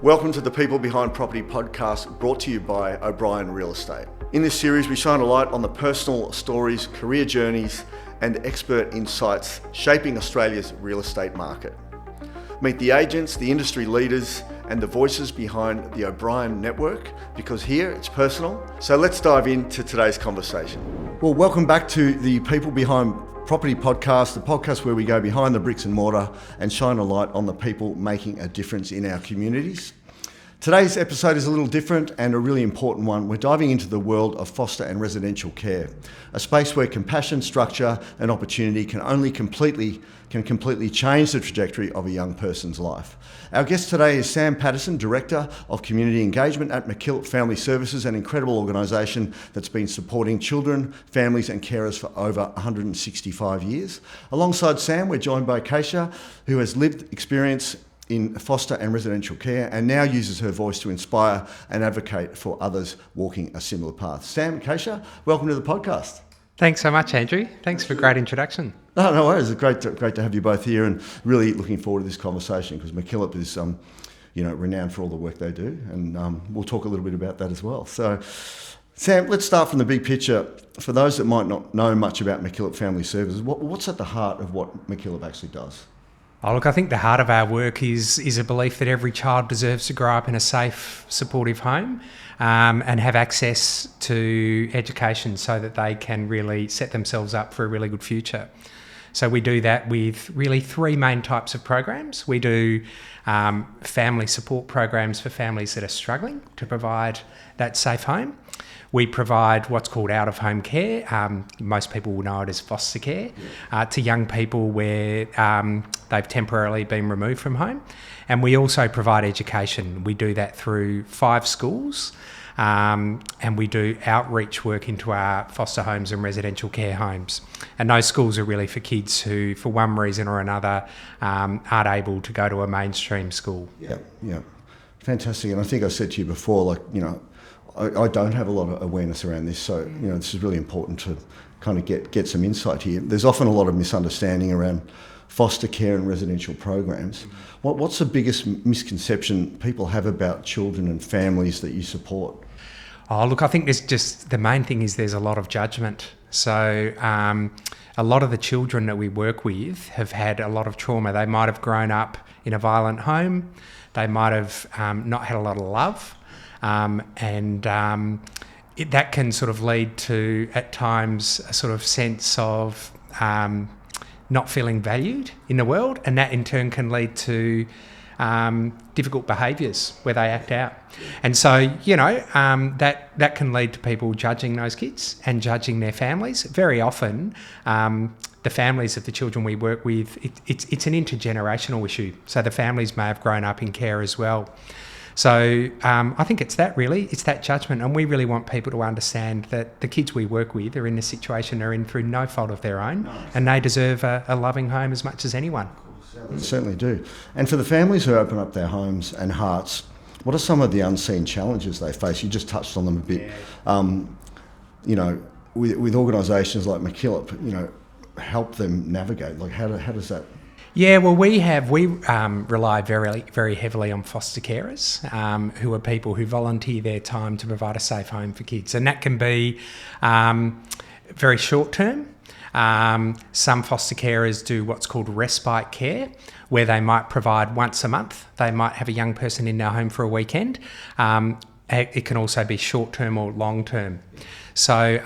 Welcome to the People Behind Property podcast, brought to you by O'Brien Real Estate. In this series, we shine a light on the personal stories, career journeys, and expert insights shaping Australia's real estate market. Meet the agents, the industry leaders, and the voices behind the O'Brien network, because here it's personal. So let's dive into today's conversation. Well, welcome back to the People Behind Property podcast, the podcast where we go behind the bricks and mortar and shine a light on the people making a difference in our communities. Today's episode is a little different and a really important one. We're diving into the world of foster and residential care, a space where compassion, structure and opportunity can completely change the trajectory of a young person's life. Our guest today is Sam Patterson, Director of Community Engagement at MacKillop Family Services, an incredible organisation that's been supporting children, families and carers for over 165 years. Alongside Sam, we're joined by Kaisha, who has lived experience in foster and residential care and now uses her voice to inspire and advocate for others walking a similar path. Sam, Kaisha, welcome to the podcast. Thanks so much, Andrew. Thanks for a great introduction. No worries. It's great to have you both here, and really looking forward to this conversation because MacKillop is renowned for all the work they do, and we'll talk a little bit about that as well. So, Sam, let's start from the big picture. For those that might not know much about MacKillop Family Services, what's at the heart of what MacKillop actually does? Oh, look, I think the heart of our work is a belief that every child deserves to grow up in a safe, supportive home and have access to education so that they can really set themselves up for a really good future. So we do that with really three main types of programs. We do family support programs for families that are struggling to provide that safe home. We provide what's called out-of-home care. Most people will know it as foster care to young people where they've temporarily been removed from home. And we also provide education. We do that through 5 schools. And we do outreach work into our foster homes and residential care homes. And those schools are really for kids who, for one reason or another, aren't able to go to a mainstream school. Yeah. Fantastic. And I think I said to you before, I don't have a lot of awareness around this, so this is really important to kind of get some insight here. There's often a lot of misunderstanding around foster care and residential programs. What's the biggest misconception people have about children and families that you support? Oh, look, I think the main thing is there's a lot of judgment. So a lot of the children that we work with have had a lot of trauma. They might have grown up in a violent home. They might have not had a lot of love. That can sort of lead to, at times, a sort of sense of not feeling valued in the world, and that in turn can lead to difficult behaviours where they act out. And so, that can lead to people judging those kids and judging their families. Very often, the families of the children we work with, it's an intergenerational issue. So the families may have grown up in care as well. So I think it's that judgment, and we really want people to understand that the kids we work with are in a situation they're in through no fault of their own, and they deserve a loving home as much as anyone. They certainly do. And for the families who open up their homes and hearts, what are some of the unseen challenges they face? You just touched on them a bit. With organisations like MacKillop, help them navigate. How does that? Yeah, well, we rely very, very heavily on foster carers, who are people who volunteer their time to provide a safe home for kids, and that can be very short term. Some foster carers do what's called respite care, where they might provide once a month. They might have a young person in their home for a weekend. It can also be short term or long term. So,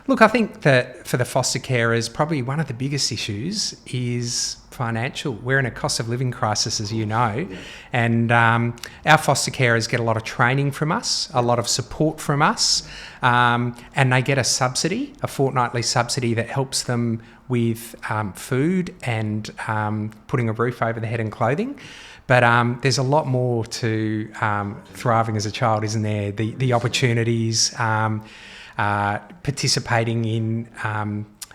look, I think that for the foster carers, probably one of the biggest issues is financial. We're in a cost of living crisis, as you know, and our foster carers get a lot of training from us, a lot of support from us, and they get a fortnightly subsidy that helps them with food and putting a roof over their head and clothing. But there's a lot more to thriving as a child, isn't there? The opportunities, participating in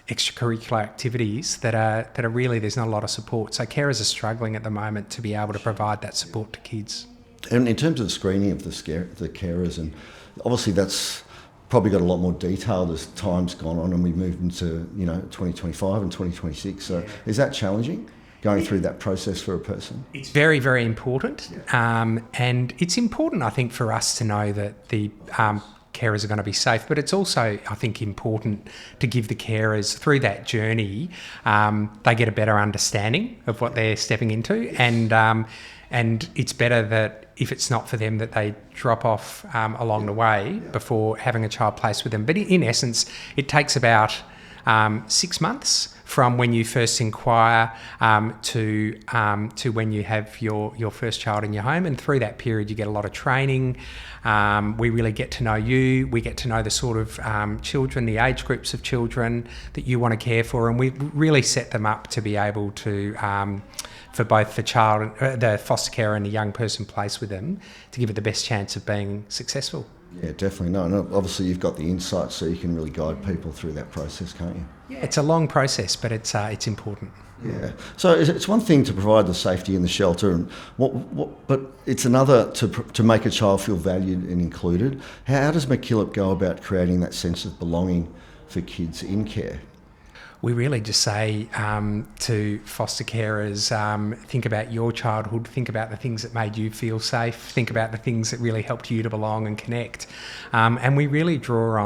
extracurricular activities that are really, there's not a lot of support. So carers are struggling at the moment to be able to provide that support to kids. And in terms of the screening of the carers, and obviously that's probably got a lot more detailed as time's gone on and we've moved into 2025 and 2026. So is that challenging? going through that process for a person? It's very, very important. And it's important, I think, for us to know that the carers are going to be safe, but it's also, I think, important to give the carers through that journey, they get a better understanding of what they're stepping into, and it's better that if it's not for them that they drop off along the way before having a child placed with them. But in essence, it takes about 6 months from when you first inquire to when you have your first child in your home, and through that period you get a lot of training. We really get to know you. We get to know the sort of children, the age groups of children that you want to care for, and we really set them up to be able to, for both the child, the foster carer and the young person placed with them, to give it the best chance of being successful. Yeah, definitely. No, obviously you've got the insight, so you can really guide people through that process, can't you? Yeah, it's a long process, but it's important. Yeah. So it's one thing to provide the safety in the shelter, and but it's another to make a child feel valued and included. How does MacKillop go about creating that sense of belonging for kids in care? We really just say to foster carers, think about your childhood, think about the things that made you feel safe, think about the things that really helped you to belong and connect. And we really draw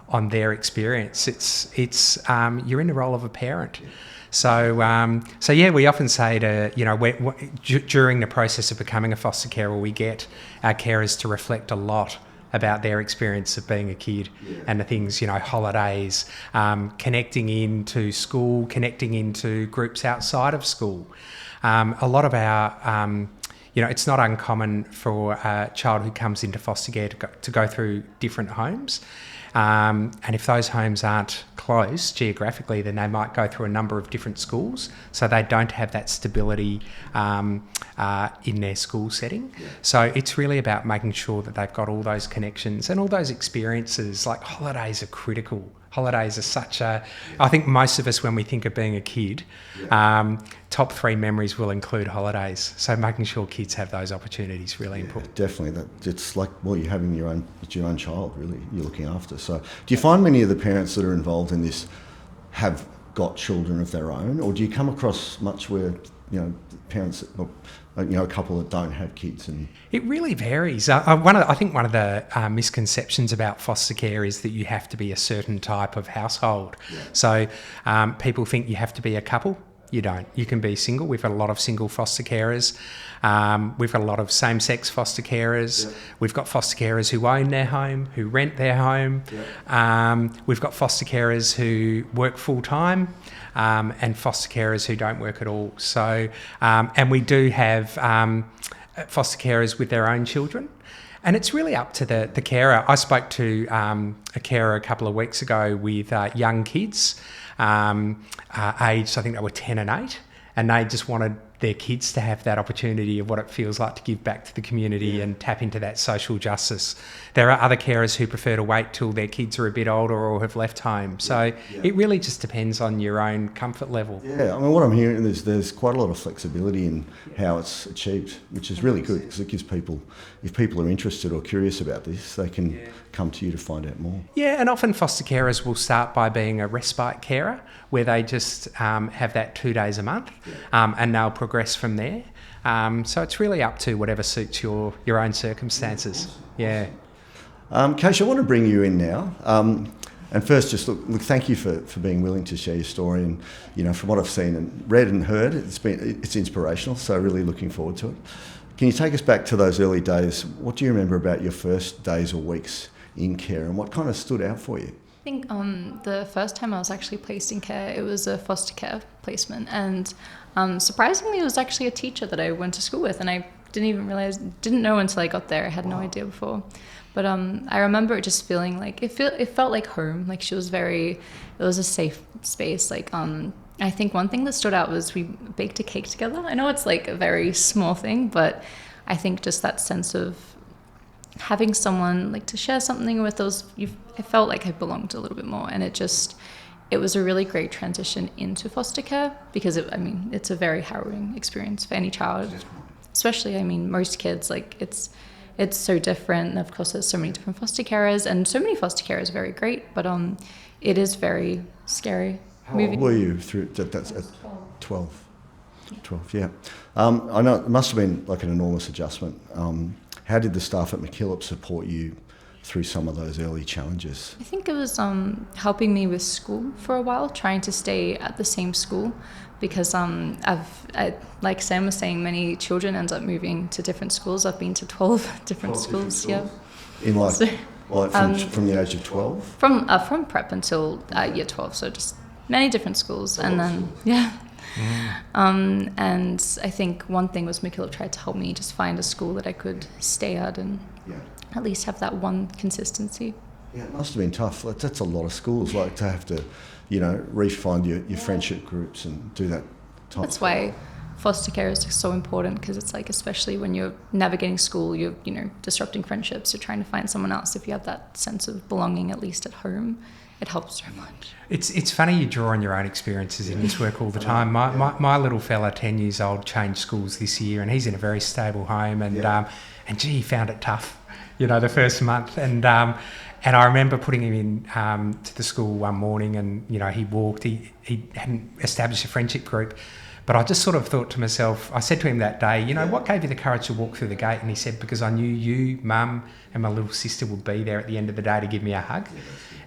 on their experience. It's you're in the role of a parent. So yeah, we often say during the process of becoming a foster carer, we get our carers to reflect a lot about their experience of being a kid, and the things, holidays, connecting into school, connecting into groups outside of school. A lot of our, it's not uncommon for a child who comes into foster care to go through different homes. And if those homes aren't close geographically, then they might go through a number of different schools, so they don't have that stability in their school setting. Yeah. So it's really about making sure that they've got all those connections and all those experiences. Like, holidays are critical. Holidays are I think most of us, when we think of being a kid, top 3 memories will include holidays. So making sure kids have those opportunities really important. Definitely, it's like, well, you're having your own child, really, you're looking after. So do you find many of the parents that are involved in this have got children of their own, or do you come across much where parents, a couple that don't have kids? And it really varies. I think one of the misconceptions about foster care is that you have to be a certain type of household. Yeah. So people think you have to be a couple. You don't. You can be single. We've got a lot of single foster carers. We've got a lot of same-sex foster carers. Yeah. We've got foster carers who own their home, who rent their home. Yeah. We've got foster carers who work full-time, and foster carers who don't work at all. So, and we do have foster carers with their own children. And it's really up to the carer. I spoke to a carer a couple of weeks ago with young kids, aged, I think they were 10 and 8, and they just wanted their kids to have that opportunity of what it feels like to give back to the community and tap into that social justice. There are other carers who prefer to wait till their kids are a bit older or have left home. So it really just depends on your own comfort level. Yeah, I mean, what I'm hearing is there's quite a lot of flexibility in how it's achieved, which is really good, because it gives people, if people are interested or curious about this, they can come to you to find out more. Yeah, and often foster carers will start by being a respite carer, where they just have that 2 days a month, and they'll progress from there. So it's really up to whatever suits your own circumstances. Yeah. Kaisha, I want to bring you in now. And first, just look, thank you for being willing to share your story. And from what I've seen and read and heard, it's inspirational. So really looking forward to it. Can you take us back to those early days? What do you remember about your first days or weeks in care, and what kind of stood out for you? I think the first time I was actually placed in care, it was a foster care placement, and surprisingly it was actually a teacher that I went to school with, and I didn't know until I got there. I had no idea before. But I remember it just feeling like, it felt like home. Like, it was a safe space. Like, I think one thing that stood out was we baked a cake together. I know it's like a very small thing, but I think just that sense of having someone like to share something with, I felt like I belonged a little bit more, and it was a really great transition into foster care, because it's a very harrowing experience for any child, especially, most kids, like it's so different. And of course there's so many different foster carers, and so many foster carers are very great, but it is very scary. How old were you through that's at 12? 12, yeah. I know it must have been like an enormous adjustment. How did the staff at MacKillop support you through some of those early challenges? I think it was helping me with school for a while, trying to stay at the same school, because like Sam was saying, many children end up moving to different schools. I've been to 12 different schools. Yeah. In from the age of 12? From prep until year 12, so just many different schools. And then, yeah. And I think one thing was MacKillop tried to help me just find a school that I could stay at and at least have that one consistency. Yeah, it must have been tough. That's a lot of schools, like to have to, re-find your friendship groups and do that type. That's why foster care is so important, because it's like, especially when you're navigating school, you're disrupting friendships, you're trying to find someone else. If you have that sense of belonging, at least at home, it helps so much. It's funny you draw on your own experiences in this work all the time. My little fella, 10 years old, changed schools this year, and he's in a very stable home, and gee, he found it tough, the first month, and I remember putting him in to the school one morning, and he walked. He hadn't established a friendship group. But I just sort of thought to myself, I said to him that day, what gave you the courage to walk through the gate? And he said, because I knew you, Mum, and my little sister would be there at the end of the day to give me a hug.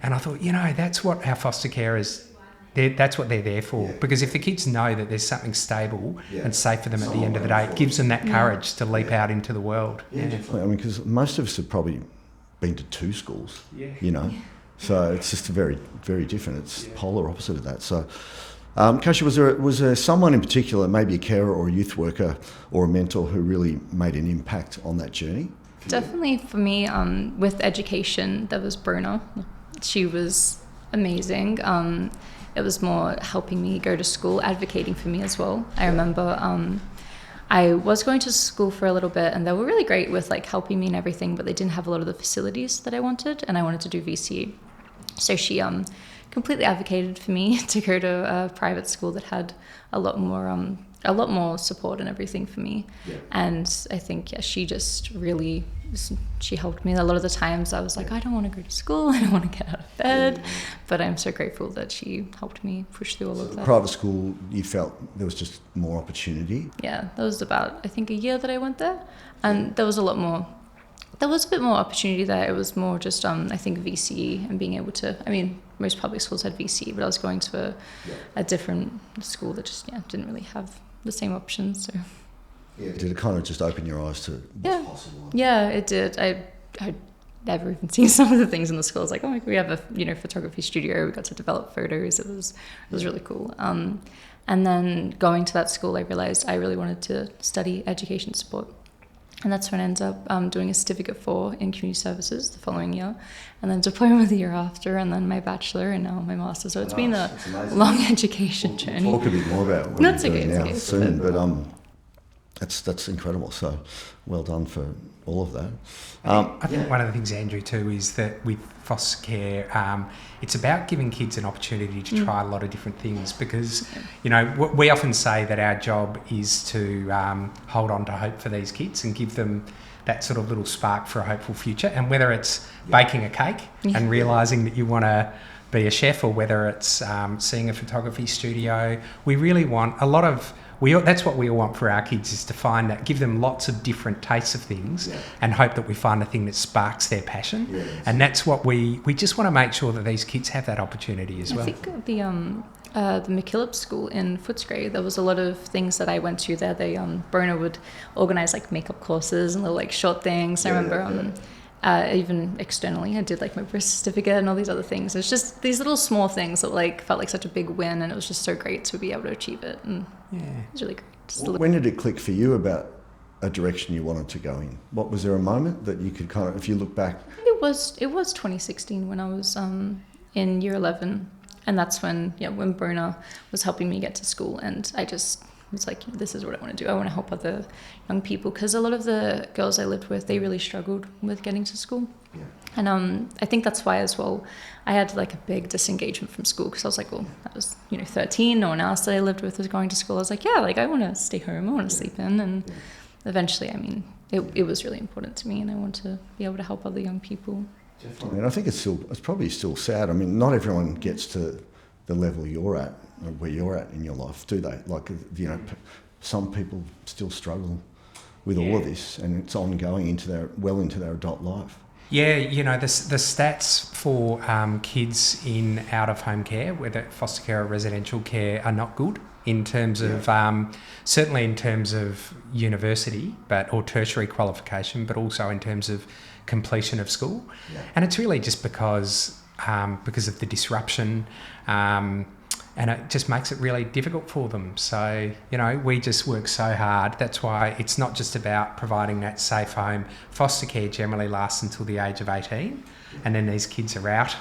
And I thought, that's what our foster carers, that's what they're there for. Because if the kids know that there's something stable and safe for them at the end of the day, it gives them that courage to leap out into the world. Yeah, definitely. I mean, because most of us have probably been to 2 schools, So it's just very, very different. It's polar opposite of that. So... Kaisha, was there someone in particular, maybe a carer or a youth worker or a mentor, who really made an impact on that journey? Definitely for me, with education, that was Bruna. She was amazing. It was more helping me go to school, advocating for me as well. I remember I was going to school for a little bit, and they were really great with helping me and everything, but they didn't have a lot of the facilities that I wanted, and I wanted to do VCE. So she completely advocated for me to go to a private school that had a lot more support and everything for me. And I think she just really she helped me. A lot of the times I was like, I don't want to go to school, I don't want to get out of bed, but I'm so grateful that she helped me push through all of that. Private school, you felt there was just more opportunity? Yeah, that was about, I think, a year that I went there, and there was a bit more opportunity there. It was more just, I think, VCE and being able to, most public schools had VCE, but I was going to a different school that just, didn't really have the same options. So. Yeah, did it kind of just open your eyes to what's possible? Yeah, it did. I'd never even seen some of the things in the school. I was like, oh my God, we have a, photography studio. We got to develop photos. It was really cool. And then going to that school, I realized I really wanted to study education support. And that's when I ended up doing a certificate in community services the following year, and then diploma the year after, and then my bachelor, and now my master's. So it's been a long education journey. We'll talk a bit more about what you're doing now soon, but that's incredible. So well done for all of that. I think one of the things, Andrew, too, is that with foster care, it's about giving kids an opportunity to try a lot of different things, because, we often say that our job is to hold on to hope for these kids and give them that sort of little spark for a hopeful future. And whether it's baking a cake and realising that you want to be a chef, or whether it's seeing a photography studio, we really want that's what we all want for our kids, is to find that, give them lots of different tastes of things and hope that we find a thing that sparks their passion. And that's what we just want to make sure that these kids have that opportunity as well. I think the MacKillop school in Footscray, there was a lot of things that I went to there. They Brona would organise makeup courses and little short things. I remember even externally, I did my birth certificate and all these other things. It's just these little small things that felt like such a big win, and it was just so great to be able to achieve it. And it was really great. When did it click for you about a direction you wanted to go in? Was there a moment that you could kind of, if you look back? It was 2016 when I was in year 11, and that's when Brona was helping me get to school, and I just was like, this is what I want to do. I want to help other young people, because a lot of the girls I lived with, they really struggled with getting to school. And I think that's why as well I had a big disengagement from school, because I was like, well, I was 13, no one else that I lived with was going to school. I was like, I want to stay home, I want to sleep in. And eventually, it was really important to me, and I want to be able to help other young people. Definitely. And I think it's probably still sad. Not everyone gets to the level you're at, or where you're at in your life, do they? some people still struggle with all of this, and it's ongoing into their adult life. Yeah, you know, the stats for kids in out-of-home care, whether foster care or residential care, are not good in terms of, certainly in terms of university or tertiary qualification, but also in terms of completion of school. Yeah. And it's really just because of the disruption, and it just makes it really difficult for them. So, you know, we just work so hard. That's why it's not just about providing that safe home. Foster care generally lasts until the age of 18, and then these kids are out,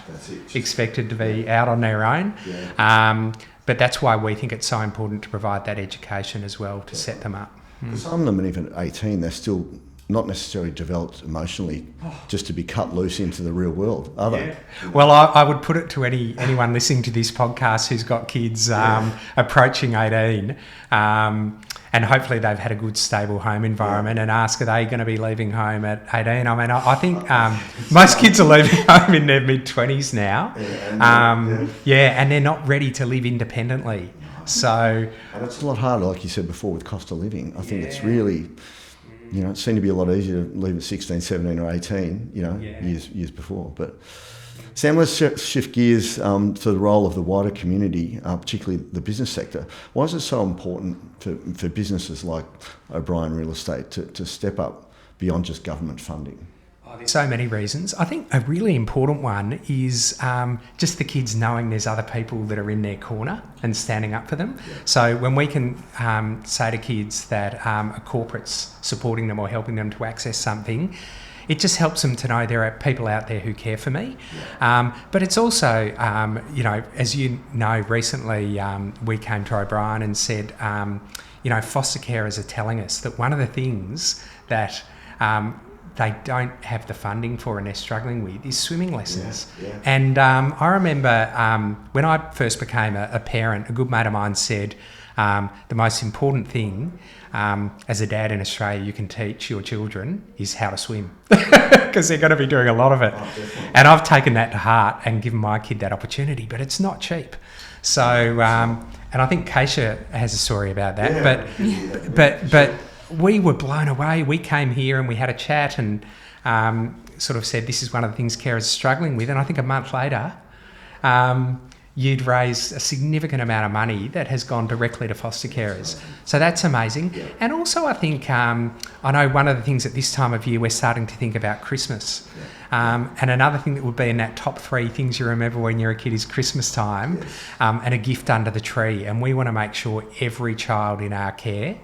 expected to be out on their own. Yeah. But that's why we think it's so important to provide that education as well to set them up. Some of them, even at 18, they're still not necessarily developed emotionally just to be cut loose into the real world, are they? Yeah. Well, I would put it to anyone listening to this podcast who's got kids approaching 18, and hopefully they've had a good, stable home environment, and ask, are they going to be leaving home at 18? I mean, I think most kids are leaving home in their mid-20s now. And they're not ready to live independently. So, and it's a lot harder, like you said before, with cost of living. I think it's really... You know, it seemed to be a lot easier to leave at 16, 17 or 18, years before. But Sam, let's shift gears to the role of the wider community, particularly the business sector. Why is it so important for businesses like O'Brien Real Estate to step up beyond just government funding? There's so many reasons. I think a really important one is just the kids knowing there's other people that are in their corner and standing up for them. Yeah. So when we can say to kids that a corporate's supporting them or helping them to access something, it just helps them to know there are people out there who care for me. Yeah. But it's also, as you know, recently we came to O'Brien and said, foster carers are telling us that one of the things that they don't have the funding for and they're struggling with is swimming lessons. Yeah, yeah. And I remember when I first became a parent, a good mate of mine said, the most important thing as a dad in Australia you can teach your children is how to swim, because they're going to be doing a lot of it. Oh, and I've taken that to heart and given my kid that opportunity, but it's not cheap. So, and I think Kaisha has a story about that, but we were blown away. We came here and we had a chat and sort of said this is one of the things carers are struggling with. And I think a month later, you'd raised a significant amount of money that has gone directly to foster carers. So that's amazing. Yeah. And also I think, I know one of the things at this time of year, we're starting to think about Christmas. Yeah. And another thing that would be in that top 3 things you remember when you're a kid is Christmas time. Yes. And a gift under the tree. And we want to make sure every child in our care,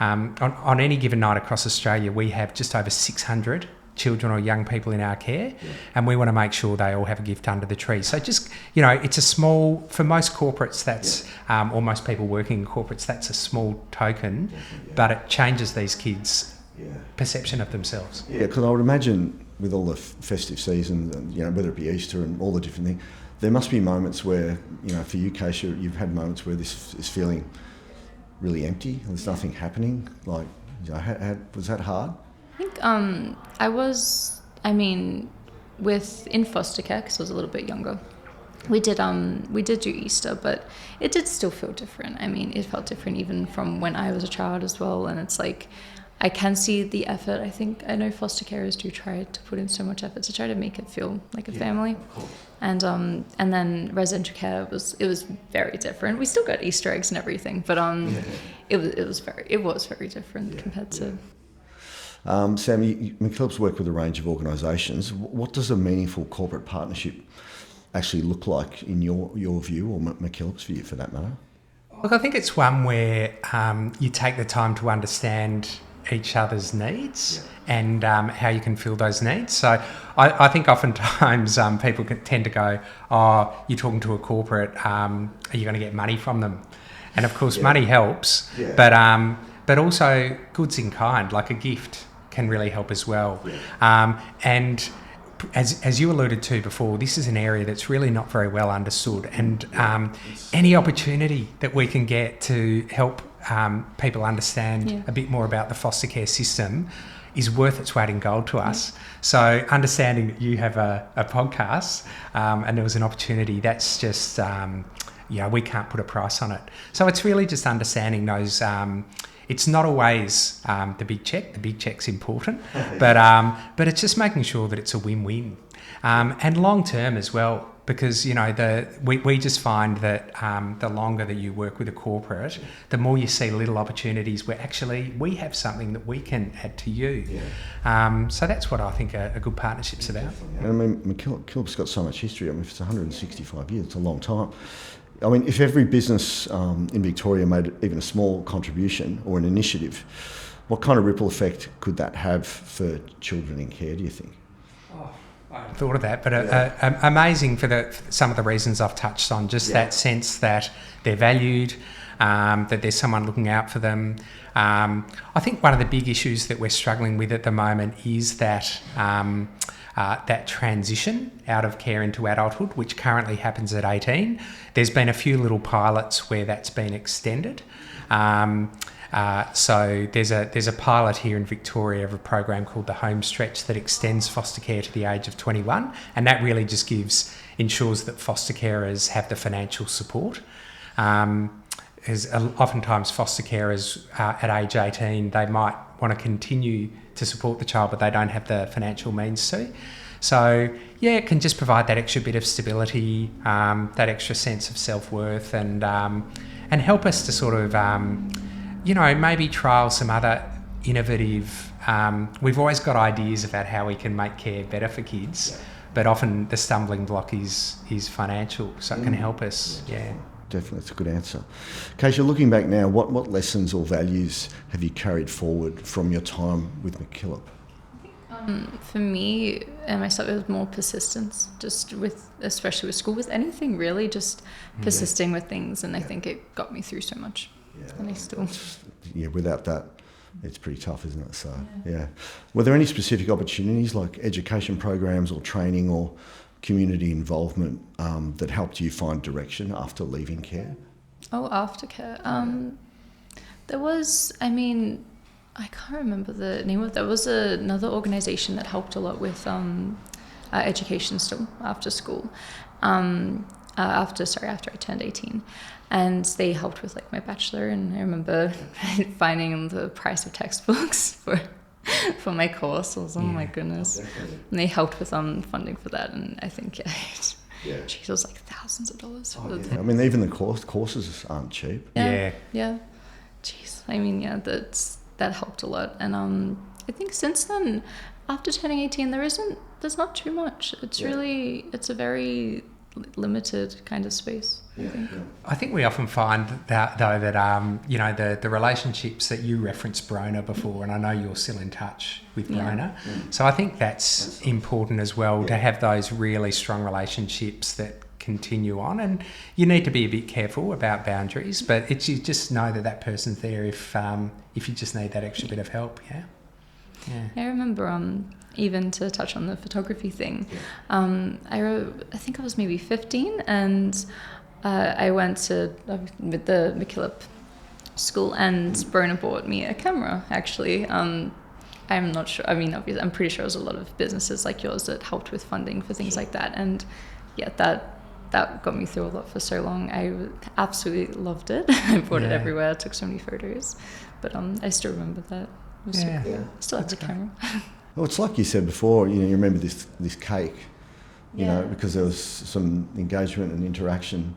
on any given night across Australia, we have just over 600 children or young people in our care, and we want to make sure they all have a gift under the tree. So just, it's a small, for most corporates, that's, or most people working in corporates, that's a small token, but it changes these kids' perception of themselves. Yeah, because I would imagine with all the festive seasons, and, whether it be Easter and all the different things, there must be moments where, for you, Kaisha, you've had moments where this is feeling really empty, there's nothing happening. Like, was that hard? I think in foster care, because I was a little bit younger, we did do Easter, but it did still feel different. I mean, it felt different even from when I was a child as well. And it's like, I can see the effort. I know foster carers do try to put in so much effort to try to make it feel like a family. And then residential care was very different. We still got Easter eggs and everything, but it was very different compared to. Sam, MacKillop's worked with a range of organisations. What does a meaningful corporate partnership actually look like in your view, or MacKillop's view for that matter? Look, I think it's one where you take the time to understand each other's needs and how you can fill those needs. So I think oftentimes people tend to go, oh, you're talking to a corporate, are you going to get money from them? And of course money helps, but also goods in kind, like a gift, can really help as well. And as you alluded to before, this is an area that's really not very well understood, and any opportunity that we can get to help people understand a bit more about the foster care system is worth its weight in gold to us. So understanding that you have a podcast and there was an opportunity, that's just, we can't put a price on it. So it's really just understanding those it's not always the big check. The big check's important, but it's just making sure that it's a win-win, and long term as well. Because we just find that the longer that you work with a corporate, the more you see little opportunities where actually we have something that we can add to you. Yeah. So that's what I think a good partnership's about. And I mean, MacKillop's got so much history. I mean, if it's 165 years, it's a long time. I mean, if every business in Victoria made even a small contribution or an initiative, what kind of ripple effect could that have for children in care, do you think? I hadn't thought of that, but amazing for some of the reasons I've touched on. Just that sense that they're valued, that there's someone looking out for them. I think one of the big issues that we're struggling with at the moment is that that transition out of care into adulthood, which currently happens at 18. There's been a few little pilots where that's been extended. So there's a pilot here in Victoria of a program called the Home Stretch that extends foster care to the age of 21, and that really just ensures that foster carers have the financial support. As oftentimes foster carers at age 18, they might want to continue to support the child, but they don't have the financial means to. So yeah, it can just provide that extra bit of stability, that extra sense of self-worth, and help us to sort of maybe trial some other innovative. We've always got ideas about how we can make care better for kids, but often the stumbling block is financial, so it can help us. Yeah. Definitely, it's a good answer. Kaisha, looking back now, what lessons or values have you carried forward from your time with MacKillop? For me and myself, it was more persistence, especially with school, with anything really, just persisting with things, and I think it got me through so much. And I still... without that, it's pretty tough, isn't it? So, yeah. Were there any specific opportunities like education programs or training or community involvement that helped you find direction after leaving care? Oh, after care. There was, I can't remember the name of it. There was another organisation that helped a lot with education still after school. After I turned 18. And they helped with like my bachelor, and I remember finding the price of textbooks for my course. I was, oh my goodness. And they helped with funding for that, and I think geez, it was like thousands of dollars. I mean, even the courses aren't cheap. Yeah. Jeez. That helped a lot. And I think since then, after turning 18, there's not too much. It's a very limited kind of space. I think we often find that though that the relationships that you referenced Brona before, and I know you're still in touch with Brona, so I think that's important as well, to have those really strong relationships that continue on. And you need to be a bit careful about boundaries, but you just know that person's there if you just need that extra bit of help. I remember even to touch on the photography thing, I think I was maybe 15, and I went with the MacKillop school, and Brona bought me a camera, actually. I'm not sure, obviously, I'm pretty sure there's a lot of businesses like yours that helped with funding for things like that, and that got me through a lot for so long. I absolutely loved it. I brought it everywhere, I took so many photos, but I still remember that. It was so cool. I still have the camera. Well, it's like you said before, you remember this cake, because there was some engagement and interaction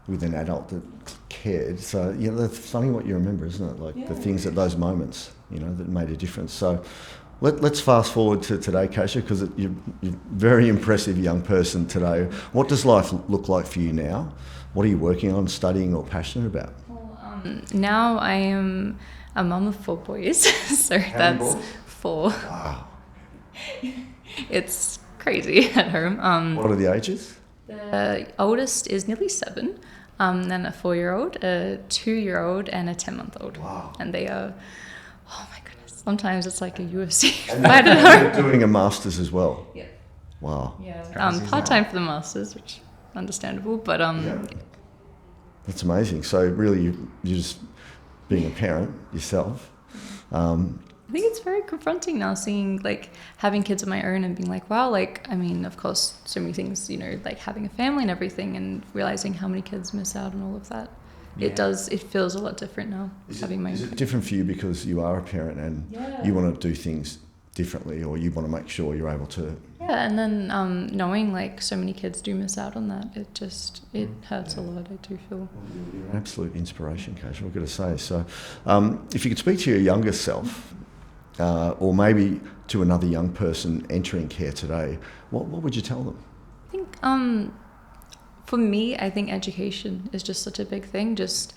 with an adult that cared. So, that's funny what you remember, isn't it? Like the things at those moments, that made a difference. So let's fast forward to today, Kaisha, because you're a very impressive young person today. What does life look like for you now? What are you working on, studying, or passionate about? Well, now I am a mum of 4 boys, so that's 4. Wow. It's crazy at home. What are the ages? The oldest is nearly 7, then a 4-year-old, a 2-year-old, and a 10-month-old. Wow. And they are, oh my goodness, sometimes it's like a UFC fight at home. You're doing a master's as well? Yeah. Wow. Yeah. Part-time for the master's, which is understandable, but That's amazing. So really, you're just being a parent yourself. I think it's very confronting now, seeing having kids of my own and being like, wow, of course, so many things, like having a family and everything, and realizing how many kids miss out on all of that. it feels a lot different now. Is it different for you because you are a parent and you want to do things differently, or you want to make sure you're able to? Yeah, and then knowing like so many kids do miss out on that, it hurts a lot. I do feel. You're an absolute inspiration, Kaisha, I've got to say. So, if you could speak to your younger self, or maybe to another young person entering care today, what would you tell them? I think for me, I think education is just such a big thing. Just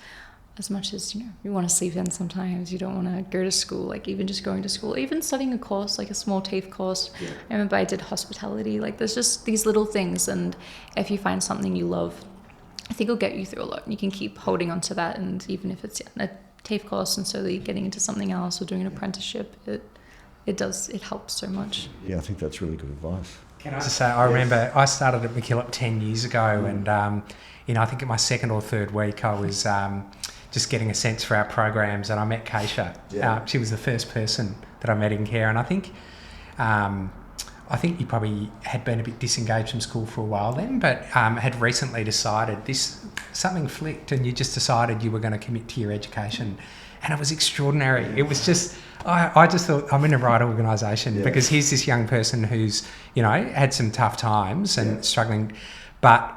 as much as, you want to sleep in sometimes, you don't want to go to school, like even just going to school, even studying a course, like a small TAFE course. Yeah. I remember I did hospitality, like there's just these little things, and if you find something you love, I think it'll get you through a lot, and you can keep holding on to that, and even if it's a TAFE course and slowly getting into something else or doing an apprenticeship, it helps so much. Yeah, I think that's really good advice. Can I just say, I remember I started at MacKillop 10 years ago, and I think in my second or third week I was just getting a sense for our programs, and I met Kaisha. She was the first person that I met in care, and I think you probably had been a bit disengaged from school for a while then, but had recently decided something flicked, and you just decided you were going to commit to your education, and it was extraordinary. It was just, I just thought, I'm in the right organisation, because here's this young person who's had some tough times and struggling, but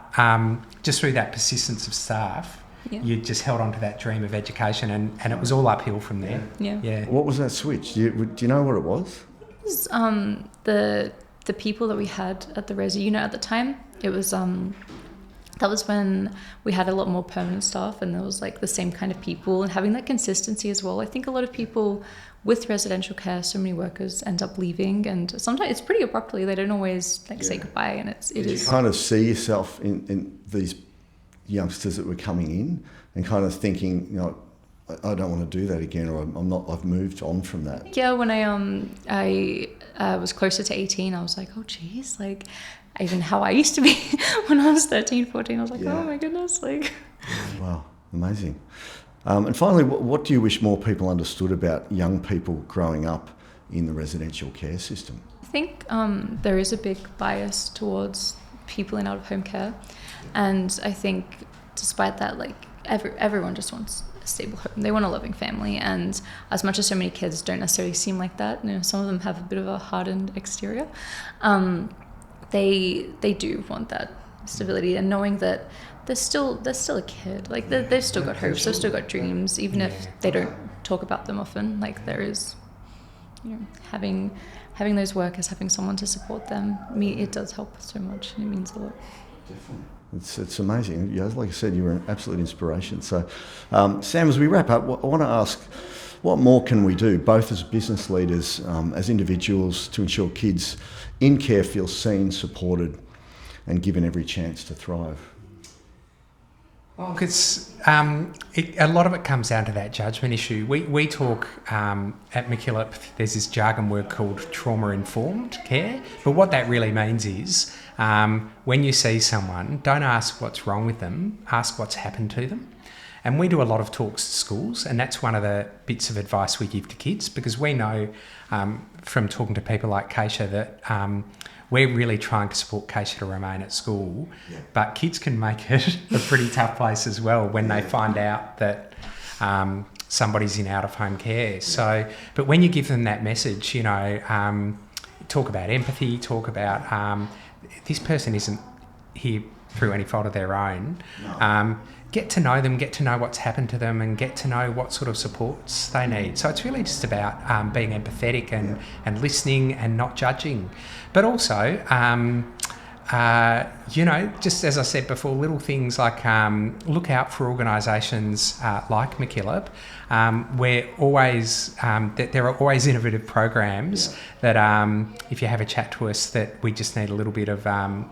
just through that persistence of staff, you just held on to that dream of education, and it was all uphill from there. Yeah. What was that switch? Do you know what it was? It was the people that we had at the resi. At the time, it was that was when we had a lot more permanent staff, and there was like the same kind of people, and having that consistency as well. I think a lot of people with residential care, so many workers end up leaving, and sometimes it's pretty abruptly. They don't always say goodbye, and it is. You kind of see yourself in these youngsters that were coming in and kind of thinking, I don't want to do that again, or I've moved on from that. Yeah, when I was closer to 18, I was like, oh geez, like even how I used to be when I was 13, 14, I was like, oh my goodness, like. Wow, amazing. And finally, what do you wish more people understood about young people growing up in the residential care system? I think there is a big bias towards people in out-of-home care, and I think despite that, like everyone just wants a stable home. They want a loving family, and as much as so many kids don't necessarily seem like that, some of them have a bit of a hardened exterior, they do want that stability, and knowing that they're still a kid, like they've still got hopes, they've still got dreams, even if they don't talk about them often. Like there is, having those workers, having someone to support them, it does help so much, and it means a lot. Definitely. It's amazing. Like I said, you were an absolute inspiration. So, Sam, as we wrap up, I want to ask, what more can we do, both as business leaders, as individuals, to ensure kids in care feel seen, supported, and given every chance to thrive? Well, because a lot of it comes down to that judgment issue. We talk at MacKillop, there's this jargon word called trauma-informed care, but what that really means is when you see someone, don't ask what's wrong with them, ask what's happened to them. And we do a lot of talks to schools, and that's one of the bits of advice we give to kids, because we know from talking to people like Kaisha that we're really trying to support Kaisha to remain at school, but kids can make it a pretty tough place as well when they find out that somebody's in out-of-home care. So, but when you give them that message, talk about empathy, talk about this person isn't here through any fault of their own. Get to know them, get to know what's happened to them, and get to know what sort of supports they need. So it's really just about being empathetic and listening and not judging. But also, just as I said before, little things like look out for organisations like MacKillop. There are always innovative programs that if you have a chat to us, that we just need a little bit of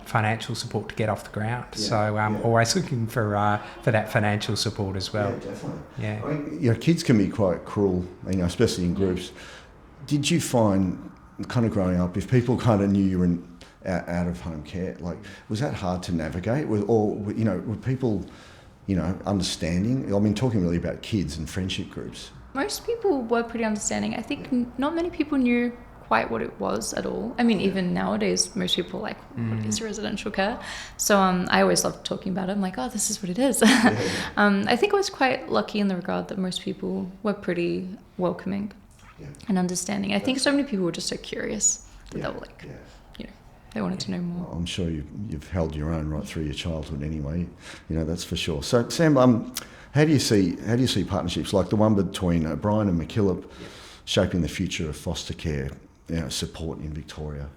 financial support to get off the ground. So always looking for that financial support as well. Yeah, definitely. Yeah. I mean, kids can be quite cruel, especially in groups. Did you find, kind of growing up, if people kind of knew you were in out-of-home care, like, was that hard to navigate? Were people, understanding? I mean, talking really about kids and friendship groups. Most people were pretty understanding. I think not many people knew quite what it was at all. I mean, even nowadays, most people are like, what is residential care? So I always love talking about it. I'm like, oh, this is what it is. I think I was quite lucky in the regard that most people were pretty welcoming and understanding. I think so many people were just so curious that they were like, they wanted to know more. I'm sure you've held your own right through your childhood anyway, that's for sure. So Sam, how do you see partnerships like the one between O'Brien and MacKillop shaping the future of foster care support in Victoria?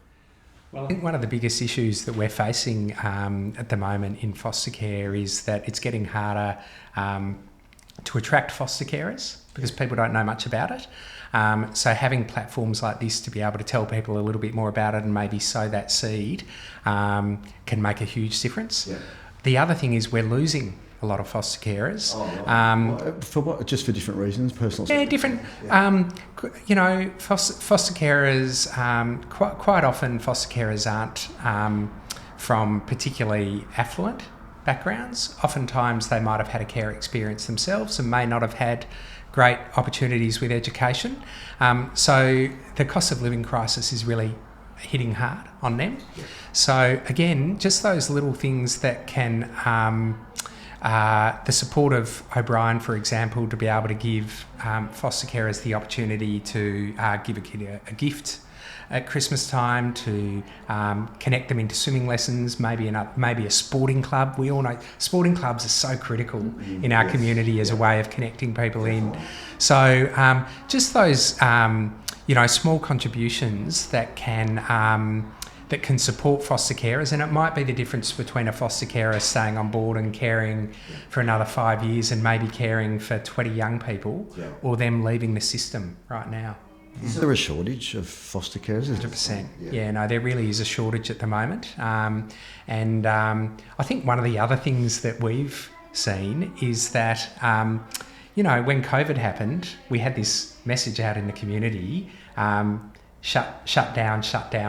Well, I think one of the biggest issues that we're facing at the moment in foster care is that it's getting harder to attract foster carers because people don't know much about it. So having platforms like this to be able to tell people a little bit more about it and maybe sow that seed can make a huge difference. Yeah. The other thing is we're losing a lot of foster carers. For what? Just for different reasons, personal. Yeah, different. Yeah. Foster carers. Quite often, foster carers aren't from particularly affluent backgrounds. Oftentimes, they might have had a care experience themselves and may not have had great opportunities with education. So the cost of living crisis is really hitting hard on them. Yeah. So again, just those little things that can, the support of O'Brien, for example, to be able to give foster carers the opportunity to give a kid a gift at Christmas time, to connect them into swimming lessons, maybe a sporting club. We all know sporting clubs are so critical in our community as a way of connecting people in. So just those small contributions that can support foster carers, and it might be the difference between a foster carer staying on board and caring for another 5 years and maybe caring for 20 young people, or them leaving the system right now. Is there a shortage of foster carers? 100%. Yeah, no, there really is a shortage at the moment. And I think one of the other things that we've seen is that, when COVID happened, we had this message out in the community, shut down,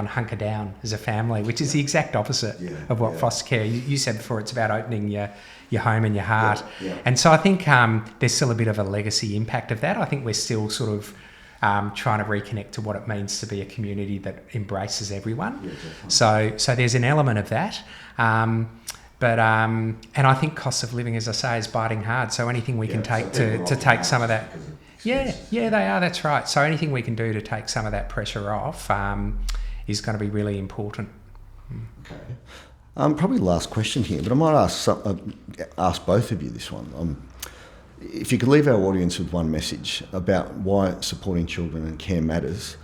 hunker down as a family, which is the exact opposite of what foster care. You said before, it's about opening your home and your heart. And so I think there's still a bit of a legacy impact of that. I think we're still sort of trying to reconnect to what it means to be a community that embraces everyone. So there's an element of that. And I think cost of living, as I say, is biting hard. So anything we can take to take some of that. Yeah, they are. That's right. So anything we can do to take some of that pressure off is going to be really important. Okay. Probably last question here, but I might ask both of you this one. If you could leave our audience with one message about why supporting children and care matters,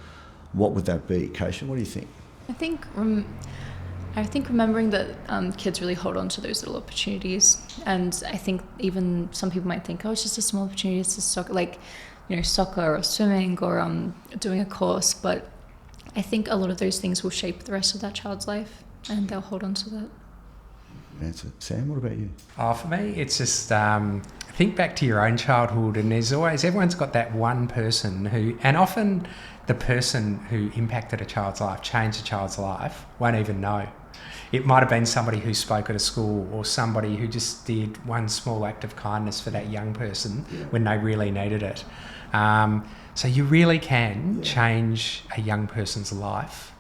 what would that be? Kaisha, what do you think? I think remembering that kids really hold on to those little opportunities, and I think even some people might think, oh, it's just a small opportunity, it's just soccer or swimming or doing a course, but I think a lot of those things will shape the rest of that child's life, and they'll hold on to that. That's it. Sam, what about you? For me, it's just think back to your own childhood, and everyone's got that one person who, and often the person who impacted a child's life, changed a child's life, won't even know. It might have been somebody who spoke at a school, or somebody who just did one small act of kindness for that young person when they really needed it. So you really can change a young person's life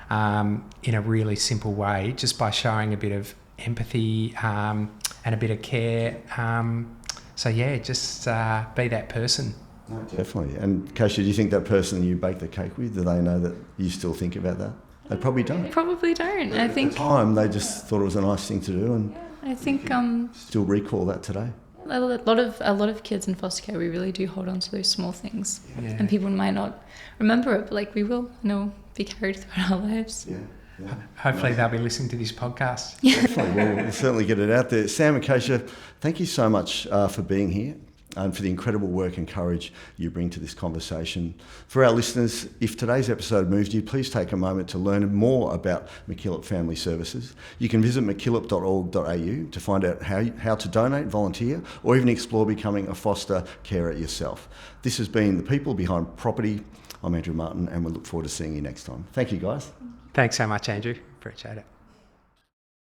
in a really simple way, just by showing a bit of empathy and a bit of care. Just be that person. No, definitely. And Kaisha, do you think that person you bake the cake with, do they know that you still think about that? They probably don't. They probably don't. I think at the time they just thought it was a nice thing to do, and I think still recall that today. A lot of kids in foster care, we really do hold on to those small things, and people might not remember it, but we will, be carried throughout our lives. Yeah. Hopefully they'll be listening to this podcast. Definitely. We'll certainly get it out there. Sam and Kaisha, thank you so much for being here and for the incredible work and courage you bring to this conversation. For our listeners, if today's episode moved you, please take a moment to learn more about MacKillop Family Services. You can visit mackillop.org.au to find out how to donate, volunteer, or even explore becoming a foster carer yourself. This has been The People Behind Property. I'm Andrew Martin, and we look forward to seeing you next time. Thank you, guys. Thanks so much, Andrew. Appreciate it.